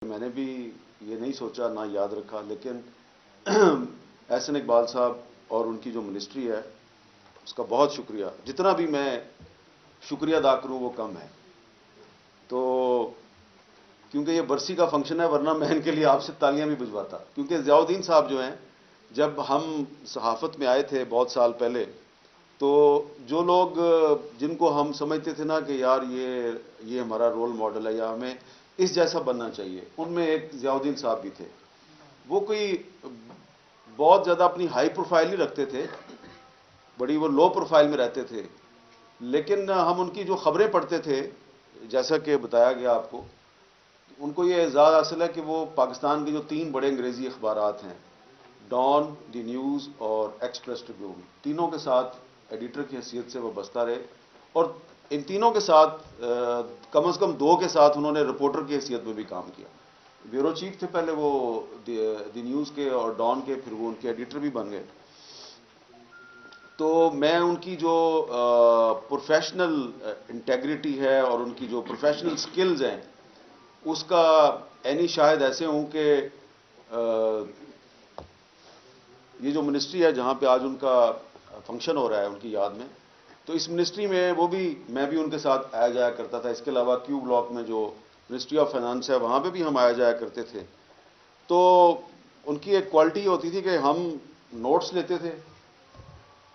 میں نے بھی یہ نہیں سوچا نہ یاد رکھا، لیکن احسن اقبال صاحب اور ان کی جو منسٹری ہے اس کا بہت شکریہ، جتنا بھی میں شکریہ ادا کروں وہ کم ہے۔ تو کیونکہ یہ برسی کا فنکشن ہے، ورنہ میں ان کے لیے آپ سے تالیاں بھی بجواتا، کیونکہ ضیاء الدین صاحب جو ہیں جب ہم صحافت میں آئے تھے بہت سال پہلے، تو جو لوگ جن کو ہم سمجھتے تھے نا کہ یار یہ ہمارا رول ماڈل ہے یا ہمیں اس جیسا بننا چاہیے، ان میں ایک ضیاء الدین صاحب بھی تھے۔ وہ کوئی بہت زیادہ اپنی ہائی پروفائل نہیں رکھتے تھے، بڑی وہ لو پروفائل میں رہتے تھے، لیکن ہم ان کی جو خبریں پڑھتے تھے، جیسا کہ بتایا گیا آپ کو، ان کو یہ اعزاز حاصل ہے کہ وہ پاکستان کے جو 3 بڑے انگریزی اخبارات ہیں، ڈان، دی نیوز اور ایکسپریس ٹریبیون، تینوں کے ساتھ ایڈیٹر کی حیثیت سے وہ بستہ رہے، اور ان تینوں کے ساتھ کم از کم 2 کے ساتھ انہوں نے رپورٹر کی حیثیت میں بھی کام کیا۔ بیورو چیف تھے پہلے وہ دی نیوز کے اور ڈان کے، پھر وہ ان کے ایڈیٹر بھی بن گئے۔ تو میں ان کی جو پروفیشنل انٹیگریٹی ہے اور ان کی جو پروفیشنل سکلز ہیں اس کا عینی شاہد ایسے ہوں کہ یہ جو منسٹری ہے جہاں پہ آج ان کا فنکشن ہو رہا ہے ان کی یاد میں، تو اس منسٹری میں میں بھی ان کے ساتھ آیا جایا کرتا تھا۔ اس کے علاوہ کیو بلاک میں جو منسٹری آف فائنانس ہے وہاں پہ بھی ہم آیا جایا کرتے تھے۔ تو ان کی ایک کوالٹی ہوتی تھی کہ ہم نوٹس لیتے تھے،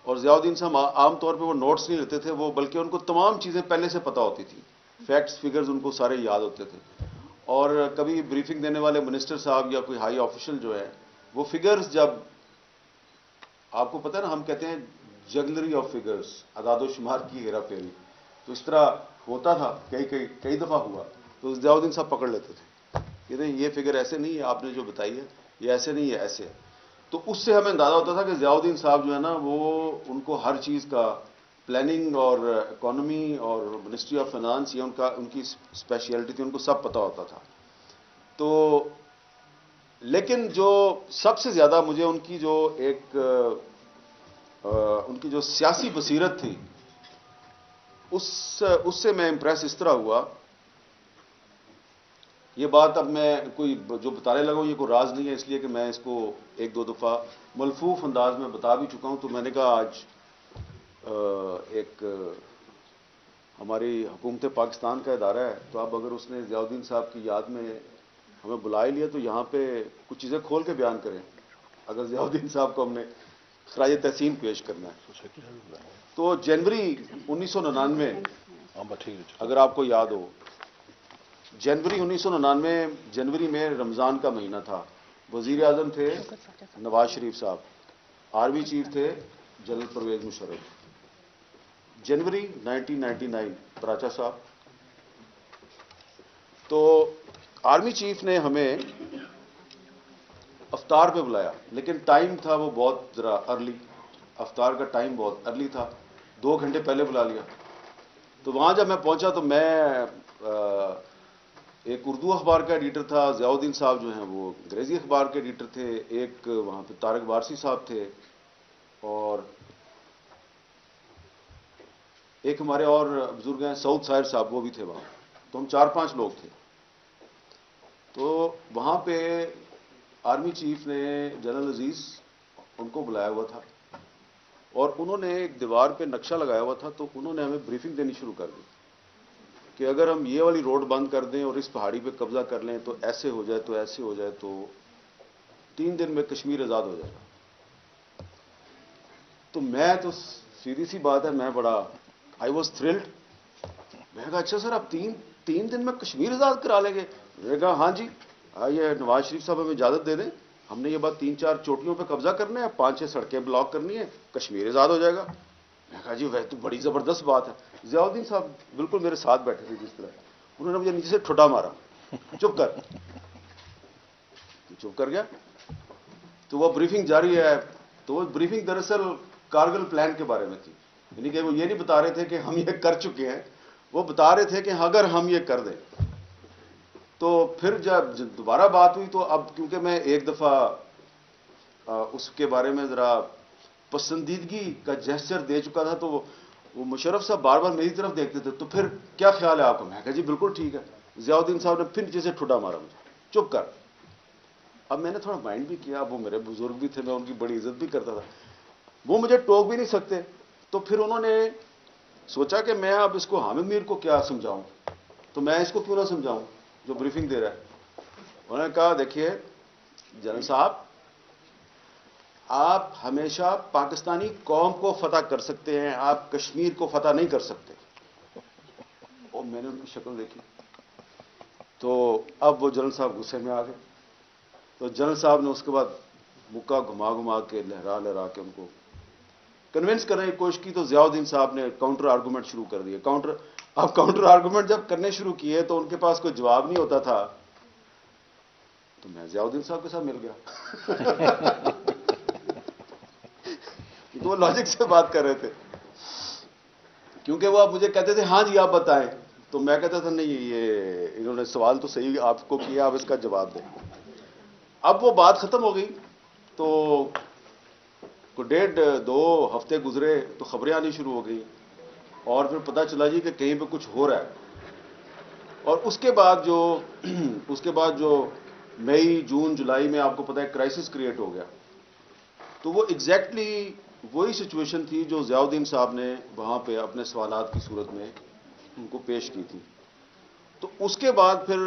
اور ضیاء الدین صاحب عام طور پہ وہ نوٹس نہیں لیتے تھے، وہ بلکہ ان کو تمام چیزیں پہلے سے پتہ ہوتی تھی، فیکٹس فگرز ان کو سارے یاد ہوتے تھے، اور کبھی بریفنگ دینے والے منسٹر صاحب یا کوئی ہائی آفیشل جو ہے وہ فگرز، جب آپ کو پتہ ہے نا ہم کہتے ہیں جگلری آف فگرز، اعداد و شمار کی ہیرا پھیری، تو اس طرح ہوتا تھا، کئی دفعہ ہوا، تو ضیاء الدین صاحب پکڑ لیتے تھے، کہتے ہیں یہ فگر ایسے نہیں ہے آپ نے جو بتائی ہے، یہ ایسے نہیں ہے، ایسے ہے۔ تو اس سے ہمیں اندازہ ہوتا تھا کہ ضیاء الدین صاحب جو ہے نا وہ ان کو ہر چیز کا پلاننگ اور اکانومی اور منسٹری آف فائنانس، یہ ان کی اسپیشلٹی تھی، ان کو سب پتہ ہوتا تھا۔ تو لیکن جو سب سے زیادہ مجھے ان کی جو سیاسی بصیرت تھی اس سے میں امپریس اس طرح ہوا، یہ بات اب میں کوئی جو بتانے لگا ہوں یہ کوئی راز نہیں ہے، اس لیے کہ میں اس کو 1-2 دفعہ ملفوف انداز میں بتا بھی چکا ہوں، تو میں نے کہا آج ایک ہماری حکومت پاکستان کا ادارہ ہے، تو اب اگر اس نے ضیاء الدین صاحب کی یاد میں ہمیں بلا ہی لیا تو یہاں پہ کچھ چیزیں کھول کے بیان کریں، اگر ضیاء الدین صاحب کو ہم نے خراج تحسین پیش کرنا ہے۔ تو جنوری 1999، اگر آپ کو یاد ہو، جنوری 1999 جنوری میں رمضان کا مہینہ تھا، وزیر اعظم تھے نواز شریف صاحب، آرمی چیف تھے جنرل پرویز مشرف۔ جنوری 1999 پراچا صاحب، تو آرمی چیف نے ہمیں افطار پہ بلایا، لیکن ٹائم تھا وہ بہت ذرا ارلی، افطار کا ٹائم بہت ارلی تھا، 2 گھنٹے پہلے بلا لیا۔ تو وہاں جب میں پہنچا تو میں ایک اردو اخبار کا ایڈیٹر تھا، ضیاء الدین صاحب جو ہیں وہ انگریزی اخبار کے ایڈیٹر تھے، ایک وہاں پہ طارق وارسی صاحب تھے، اور ایک ہمارے اور بزرگ ہیں سعود ساحر صاحب، وہ بھی تھے وہاں، تو ہم 4-5 لوگ تھے۔ تو وہاں پہ آرمی چیف نے جنرل عزیز ان کو بلایا ہوا تھا، اور انہوں نے ایک دیوار پہ نقشہ لگایا ہوا تھا، تو انہوں نے ہمیں بریفنگ دینی شروع کر دی کہ اگر ہم یہ والی روڈ بند کر دیں اور اس پہاڑی پہ قبضہ کر لیں تو ایسے ہو جائے، تو ایسے ہو جائے، تو 3 دن میں کشمیر آزاد ہو جائے گا۔ تو میں تو سیدھی سی بات ہے، میں بڑا آئی واز تھرلڈ، میں نے کہا اچھا سر آپ 3 دن میں کشمیر آزاد کرا لیں گے؟ میں نے کہا ہاں جی، یہ نواز شریف صاحب ہمیں اجازت دے دیں، ہم نے یہ بات 3-4 چوٹیوں پہ قبضہ کرنا ہے، 5-6 سڑکیں بلاک کرنی ہے، کشمیر آزاد ہو جائے گا۔ میں نے کہا جی وہ تو بڑی زبردست بات ہے۔ ضیاء الدین صاحب بالکل میرے ساتھ بیٹھے تھے جس طرح، انہوں نے مجھے نیچے سے ٹھٹا مارا، چپ کر، چپ کر گیا۔ تو وہ بریفنگ جاری ہے، تو وہ بریفنگ دراصل کارگل پلان کے بارے میں تھی، یعنی کہ وہ یہ نہیں بتا رہے تھے کہ ہم یہ کر چکے ہیں، وہ بتا رہے تھے کہ اگر ہم یہ کر دیں تو پھر جب دوبارہ بات ہوئی، تو اب کیونکہ میں ایک دفعہ اس کے بارے میں ذرا پسندیدگی کا جیسچر دے چکا تھا، تو وہ مشرف صاحب بار بار میری طرف دیکھتے تھے، تو پھر کیا خیال ہے آپ کا؟ میں کہا جی بالکل ٹھیک ہے۔ ضیاء الدین صاحب نے پھر نیچے سے ٹھٹا مارا مجھے، چپ کر. اب میں نے تھوڑا مائنڈ بھی کیا, اب وہ میرے بزرگ بھی تھے, میں ان کی بڑی عزت بھی کرتا تھا, وہ مجھے ٹوک بھی نہیں سکتے. تو پھر انہوں نے سوچا کہ میں اب اس کو حامد میر کو کیا سمجھاؤں, تو میں اس کو کیوں نہ سمجھاؤں جو بریفنگ دے رہا ہے. انہوں نے کہا دیکھیے جنرل صاحب, آپ ہمیشہ پاکستانی قوم کو فتح کر سکتے ہیں, آپ کشمیر کو فتح نہیں کر سکتے. اور میں نے ان کی شکل دیکھی تو اب وہ جنرل صاحب غصے میں آ گئے. تو جنرل صاحب نے اس کے بعد مکہ گھما گھما کے لہرا لہرا کے ان کو کنونس کرنے کی کوشش کی. تو ضیاء الدین صاحب نے کاؤنٹر آرگومنٹ شروع کر دیے. اب کاؤنٹر آرگومنٹ جب کرنے شروع کیے تو ان کے پاس کوئی جواب نہیں ہوتا تھا, تو میں ضیاء الدین صاحب کے ساتھ مل گیا. تو وہ لاجک سے بات کر رہے تھے, کیونکہ وہ اب مجھے کہتے تھے ہاں جی آپ بتائیں, تو میں کہتا تھا نہیں یہ انہوں نے سوال تو صحیح آپ کو کیا, آپ اس کا جواب دیں. اب وہ بات ختم ہو گئی تو کوئی 1.5-2 ہفتے گزرے تو خبریں آنی شروع ہو گئی, اور پھر پتہ چلا جی کہ کہیں پہ کچھ ہو رہا ہے. اور اس کے بعد جو مئی جون جولائی میں آپ کو پتہ ہے کرائسس کریٹ ہو گیا. تو وہ ایگزیکٹلی وہی سچویشن تھی جو ضیاء الدین صاحب نے وہاں پہ اپنے سوالات کی صورت میں ان کو پیش کی تھی. تو اس کے بعد پھر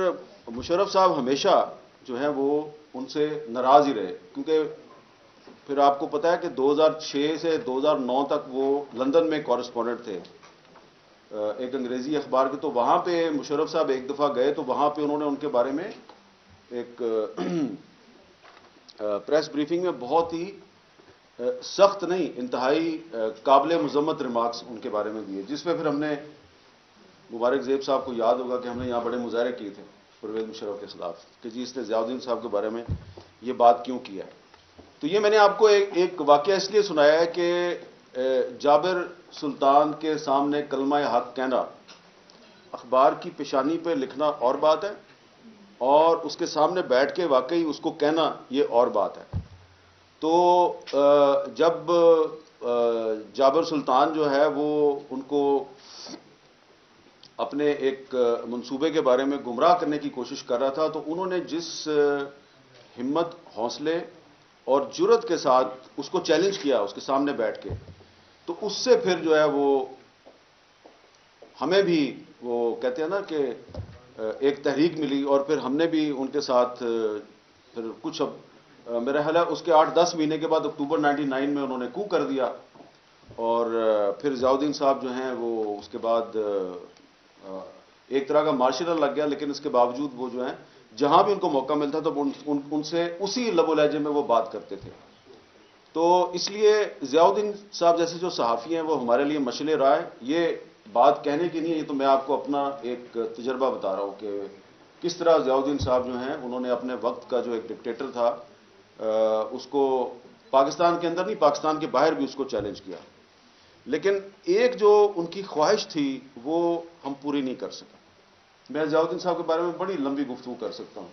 مشرف صاحب ہمیشہ جو ہے وہ ان سے ناراض ہی رہے, کیونکہ پھر آپ کو پتہ ہے کہ 2006 سے 2009 تک وہ لندن میں کورسپونڈنٹ تھے ایک انگریزی اخبار کے. تو وہاں پہ مشرف صاحب ایک دفعہ گئے تو وہاں پہ انہوں نے ان کے بارے میں ایک پریس بریفنگ میں بہت ہی سخت نہیں, انتہائی قابل مذمت ریمارکس ان کے بارے میں دیے, جس پہ پھر ہم نے مبارک زیب صاحب کو یاد ہوگا کہ ہم نے یہاں بڑے مظاہرے کیے تھے پرویز مشرف کے خلاف کہ جی اس نے ضیاء الدین صاحب کے بارے میں یہ بات کیوں کیا ہے. تو یہ میں نے آپ کو ایک واقعہ اس لیے سنایا ہے کہ جابر سلطان کے سامنے کلمہ حق کہنا اخبار کی پیشانی پہ لکھنا اور بات ہے, اور اس کے سامنے بیٹھ کے واقعی اس کو کہنا یہ اور بات ہے. تو جب جابر سلطان جو ہے وہ ان کو اپنے ایک منصوبے کے بارے میں گمراہ کرنے کی کوشش کر رہا تھا, تو انہوں نے جس ہمت, حوصلے اور جرت کے ساتھ اس کو چیلنج کیا اس کے سامنے بیٹھ کے, تو اس سے پھر جو ہے وہ ہمیں بھی وہ کہتے ہیں نا کہ ایک تحریک ملی, اور پھر ہم نے بھی ان کے ساتھ پھر کچھ میرا خیال ہے اس کے 8-10 مہینے کے بعد اکتوبر 99 میں انہوں نے کو کر دیا, اور پھر ضیاء الدین صاحب جو ہیں وہ اس کے بعد ایک طرح کا مارشل لا لگ گیا, لیکن اس کے باوجود وہ جو ہیں جہاں بھی ان کو موقع ملتا تو ان سے اسی لب و لہجے میں وہ بات کرتے تھے. تو اس لیے ضیاء الدین صاحب جیسے جو صحافی ہیں وہ ہمارے لیے مشعل راہ ہے. یہ بات کہنے کی نہیں ہے, یہ تو میں آپ کو اپنا ایک تجربہ بتا رہا ہوں کہ کس طرح ضیاء الدین صاحب جو ہیں انہوں نے اپنے وقت کا جو ایک ڈکٹیٹر تھا اس کو پاکستان کے اندر نہیں پاکستان کے باہر بھی اس کو چیلنج کیا, لیکن ایک جو ان کی خواہش تھی وہ ہم پوری نہیں کر سکے. میں ضیاء الدین صاحب کے بارے میں بڑی لمبی گفتگو کر سکتا ہوں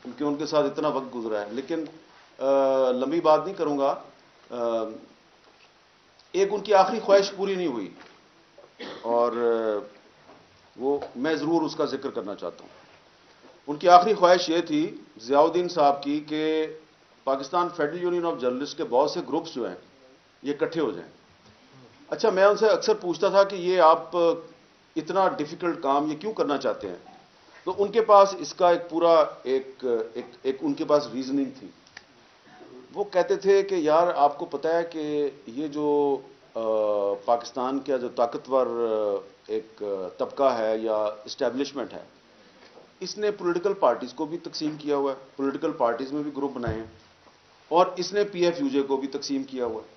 کیونکہ ان کے ساتھ اتنا وقت گزرا ہے, لیکن لمبی بات نہیں کروں گا. ایک ان کی آخری خواہش پوری نہیں ہوئی, اور وہ میں ضرور اس کا ذکر کرنا چاہتا ہوں. ان کی آخری خواہش یہ تھی ضیاء الدین صاحب کی کہ Pakistan federal union of journalist کے بہت سے گروپس جو ہیں یہ اکٹھے ہو جائیں. اچھا, میں ان سے اکثر پوچھتا تھا کہ یہ آپ اتنا ڈیفیکلٹ کام یہ کیوں کرنا چاہتے ہیں, تو ان کے پاس اس کا ایک پورا ایک ان کے پاس ریزننگ تھی. وہ کہتے تھے کہ یار آپ کو پتہ ہے کہ یہ جو پاکستان کا جو طاقتور ایک طبقہ ہے یا اسٹیبلشمنٹ ہے, اس نے پولیٹیکل پارٹیز کو بھی تقسیم کیا ہوا ہے, پولیٹیکل پارٹیز میں بھی گروپ بنائے ہیں, اور اس نے پی ایف یو جے کو بھی تقسیم کیا ہوا ہے.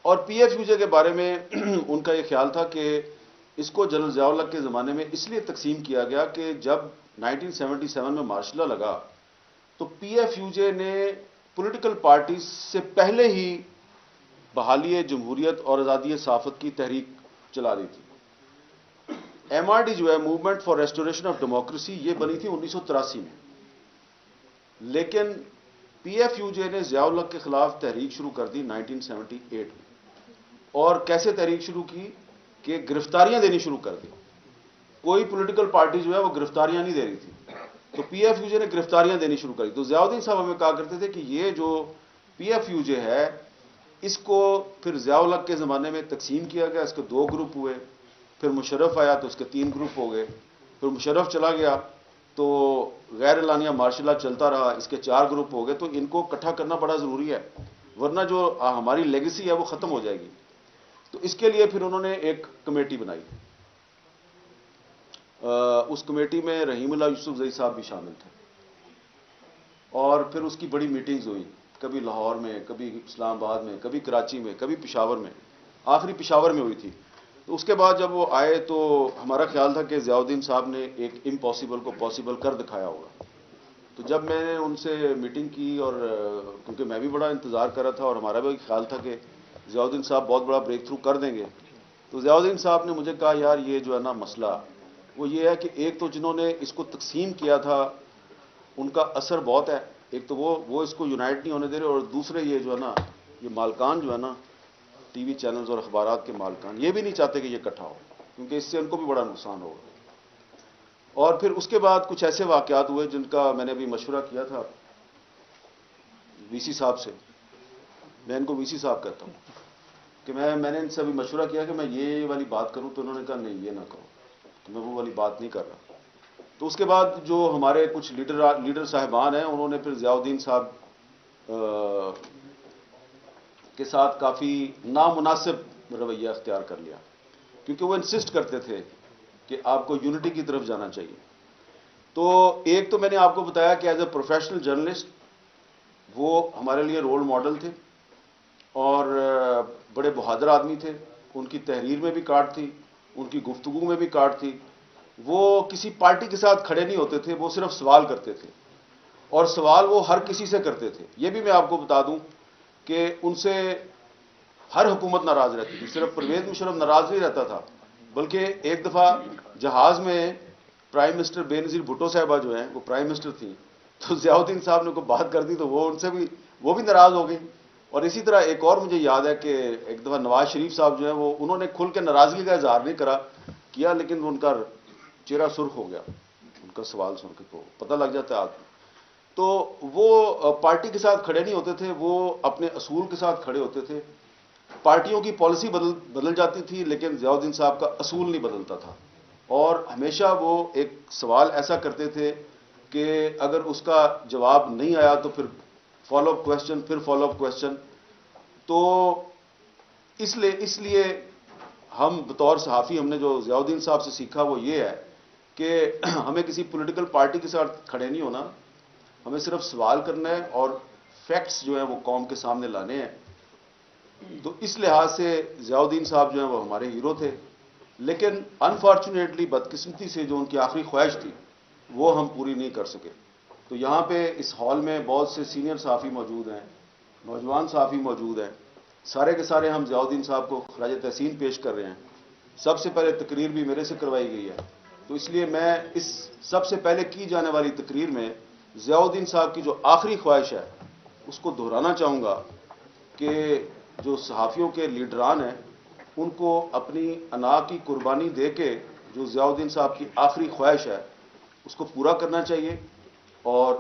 اور پی ایف یو جے کے بارے میں ان کا یہ خیال تھا کہ اس کو جنرل ضیاء الحق کے زمانے میں اس لیے تقسیم کیا گیا کہ جب 1977 میں مارشل لا لگا تو پی ایف یو جے نے پولیٹیکل پارٹیز سے پہلے ہی بحالی جمہوریت اور آزادی صحافت کی تحریک چلا دی تھی. ایم آر ڈی جو ہے movement for restoration of democracy, یہ بنی تھی 1983 میں, لیکن پی ایف یو جے نے ضیاء الحق کے خلاف تحریک شروع کر دی 1978 میں. اور کیسے تحریک شروع کی کہ گرفتاریاں دینی شروع کر دی. کوئی پولیٹیکل پارٹی جو ہے وہ گرفتاریاں نہیں دے رہی تھی, تو پی ایف یو جے نے گرفتاریاں دینی شروع کری. تو ضیاء الدین صاحب ہمیں کہا کرتے تھے کہ یہ جو پی ایف یو جے ہے اس کو پھر ضیاء الحق کے زمانے میں تقسیم کیا گیا, اس کے 2 گروپ ہوئے. پھر مشرف آیا تو اس کے 3 گروپ ہو گئے. پھر مشرف چلا گیا تو غیر اعلانیہ مارشل لا چلتا رہا, اس کے 4 گروپ ہو گئے. تو ان کو اکٹھا کرنا بڑا ضروری ہے, ورنہ جو ہماری لیگیسی ہے وہ ختم ہو جائے گی. تو اس کے لیے پھر انہوں نے ایک کمیٹی بنائی. اس کمیٹی میں رحیم اللہ یوسف زئی صاحب بھی شامل تھے, اور پھر اس کی بڑی میٹنگز ہوئی, کبھی لاہور میں, کبھی اسلام آباد میں, کبھی کراچی میں, کبھی پشاور میں. آخری پشاور میں ہوئی تھی. تو اس کے بعد جب وہ آئے تو ہمارا خیال تھا کہ ضیاء الدین صاحب نے ایک امپاسبل کو پاسبل کر دکھایا ہوگا. تو جب میں نے ان سے میٹنگ کی, اور کیونکہ میں بھی بڑا انتظار کر رہا تھا اور ہمارا بھی خیال تھا کہ ضیاء الدین صاحب بہت بڑا بریک تھرو کر دیں گے, تو ضیاء الدین صاحب نے مجھے کہا یار یہ جو ہے نا مسئلہ وہ یہ ہے کہ ایک تو جنہوں نے اس کو تقسیم کیا تھا ان کا اثر بہت ہے, ایک تو وہ اس کو یونائٹ نہیں ہونے دے رہے, اور دوسرے یہ جو ہے نا یہ مالکان جو ہے نا ٹی وی چینلز اور اخبارات کے مالکان یہ بھی نہیں چاہتے کہ یہ اکٹھا ہو, کیونکہ اس سے ان کو بھی بڑا نقصان ہوگا. اور پھر اس کے بعد کچھ ایسے واقعات ہوئے جن کا میں نے ابھی مشورہ کیا تھا وی سی صاحب سے. میں ان کو وی سی صاحب کہتا ہوں کہ میں نے ان سے ابھی مشورہ کیا کہ میں یہ والی بات کروں, تو انہوں نے کہا نہیں یہ نہ کرو, تو میں وہ والی بات نہیں کر رہا. تو اس کے بعد جو ہمارے کچھ لیڈر صاحبان ہیں انہوں نے پھر ضیاء الدین صاحب کے ساتھ کافی نامناسب رویہ اختیار کر لیا, کیونکہ وہ انسسٹ کرتے تھے کہ آپ کو یونٹی کی طرف جانا چاہیے. تو ایک تو میں نے آپ کو بتایا کہ ایز اے پروفیشنل جرنلسٹ وہ ہمارے لیے رول ماڈل تھے, اور بڑے بہادر آدمی تھے. ان کی تحریر میں بھی کاٹ تھی, ان کی گفتگو میں بھی کاٹ تھی. وہ کسی پارٹی کے ساتھ کھڑے نہیں ہوتے تھے, وہ صرف سوال کرتے تھے, اور سوال وہ ہر کسی سے کرتے تھے. یہ بھی میں آپ کو بتا دوں کہ ان سے ہر حکومت ناراض رہتی تھی. صرف پرویز مشرف ناراض نہیں رہتا تھا, بلکہ ایک دفعہ جہاز میں پرائم منسٹر بے نظیر بھٹو صاحبہ جو ہیں وہ پرائم منسٹر تھیں, تو ضیاء الدین صاحب نے کوئی بات کر دی تو وہ ان سے بھی وہ بھی ناراض ہو گئی. اور اسی طرح ایک اور مجھے یاد ہے کہ ایک دفعہ نواز شریف صاحب جو ہیں وہ انہوں نے کھل کے ناراضگی کا اظہار نہیں کیا, لیکن ان کا چہرہ سرخ ہو گیا ان کا سوال سن کے, تو پتہ لگ جاتا ہے آدمی. تو وہ پارٹی کے ساتھ کھڑے نہیں ہوتے تھے, وہ اپنے اصول کے ساتھ کھڑے ہوتے تھے. پارٹیوں کی پالیسی بدل جاتی تھی, لیکن ضیاء الدین صاحب کا اصول نہیں بدلتا تھا. اور ہمیشہ وہ ایک سوال ایسا کرتے تھے کہ اگر اس کا جواب نہیں آیا تو پھر فالو اپ کوشچن, پھر فالو اپ کوشچن. تو اس لیے ہم بطور صحافی ہم نے جو ضیاء الدین صاحب سے سیکھا وہ یہ ہے کہ ہمیں کسی پولیٹیکل پارٹی کے ساتھ کھڑے نہیں ہونا, ہمیں صرف سوال کرنا ہے اور فیکٹس جو ہیں وہ قوم کے سامنے لانے ہیں. تو اس لحاظ سے ضیاء الدین صاحب جو ہیں وہ ہمارے ہیرو تھے, لیکن انفارچونیٹلی بدقسمتی سے جو ان کی آخری خواہش تھی وہ ہم پوری نہیں کر سکے. تو یہاں پہ اس ہال میں بہت سے سینئر صحافی موجود ہیں, نوجوان صحافی موجود ہیں, سارے کے سارے ہم ضیاء الدین صاحب کو خراج تحسین پیش کر رہے ہیں. سب سے پہلے تقریر بھی میرے سے کروائی گئی ہے, تو اس لیے میں اس سب سے پہلے کی جانے والی تقریر میں ضیاء الدین صاحب کی جو آخری خواہش ہے اس کو دہرانا چاہوں گا کہ جو صحافیوں کے لیڈران ہیں ان کو اپنی انا کی قربانی دے کے جو ضیاء الدین صاحب کی آخری خواہش ہے اس کو پورا کرنا چاہیے, اور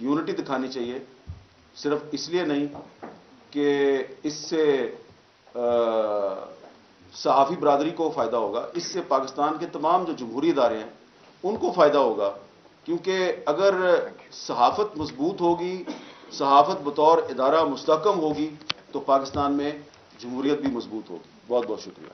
یونٹی دکھانی چاہیے. صرف اس لیے نہیں کہ اس سے صحافی برادری کو فائدہ ہوگا, اس سے پاکستان کے تمام جو جمہوری ادارے ہیں ان کو فائدہ ہوگا, کیونکہ اگر صحافت مضبوط ہوگی, صحافت بطور ادارہ مستحکم ہوگی, تو پاکستان میں جمہوریت بھی مضبوط ہوگی. بہت بہت شکریہ.